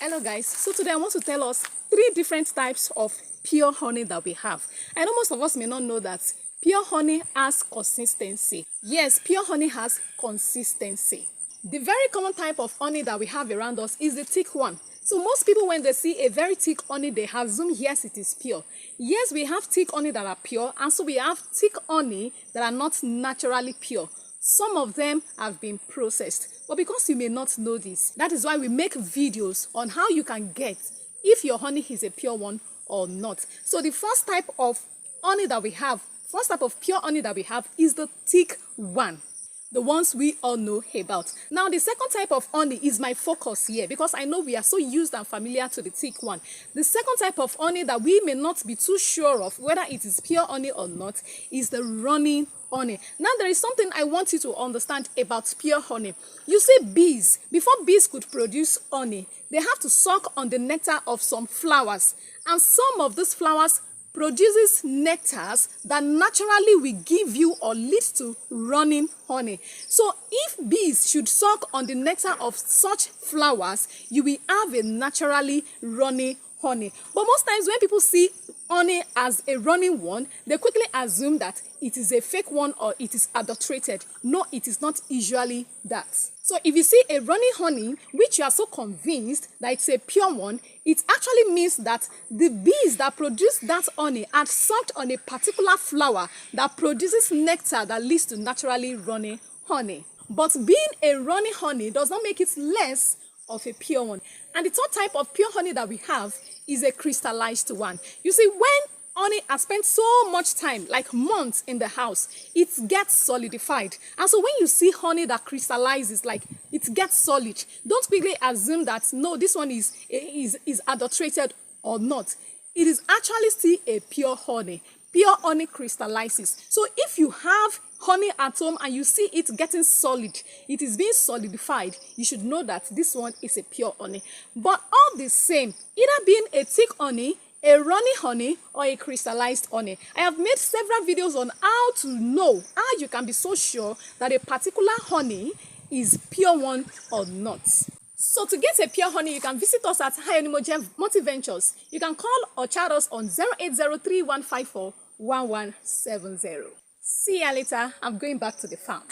Hello guys, so today I want to tell us 3 different types of pure honey that we have. I know most of us may not know that pure honey has consistency. Yes, pure honey has consistency. The very common type of honey that we have around us is the thick one. So most people, when they see a very thick honey, they assume yes, it is pure. Yes, we have thick honey that are pure, and so we have thick honey that are not naturally pure. Some of them have been processed, but because you may not know this, that is why we make videos on how you can get if your honey is a pure one or not. So the first type of honey that we have, first type of pure honey that we have is the thick one. The ones we all know about. Now, the second type of honey is my focus here because I know we are so used and familiar to the thick one. The second type of honey that we may not be too sure of whether it is pure honey or not is the running honey. Now, there is something I want you to understand about pure honey. You see, bees, before bees could produce honey, they have to suck on the nectar of some flowers, and some of these flowers produces nectars that naturally will give you or lead to running honey. So if bees should suck on the nectar of such flowers, you will have a naturally running honey. But most times when people see honey as a running one, they quickly assume that it is a fake one or it is adulterated. No, it is not usually that. So if you see a running honey, which you are so convinced that it's a pure one, it actually means that the bees that produce that honey are sucked on a particular flower that produces nectar that leads to naturally running honey. But being a running honey does not make it less of a pure one. And the third type of pure honey that we have is a crystallized one. You see, when honey has spent so much time, like months in the house, it gets solidified. And so when you see honey that crystallizes, like it gets solid, don't quickly assume that no, this one is adulterated or not. It is actually still a pure honey. Pure honey crystallizes. So if you have honey at home and you see it getting solid, it is being solidified, you should know that this one is a pure honey. But all the same, either being a thick honey, a runny honey, or a crystallized honey, I have made several videos on how to know, how you can be so sure that a particular honey is pure one or not. So to get a pure honey, you can visit us at High Multi Ventures. You can call or chat us on 08031541170. See you later. I'm going back to the farm.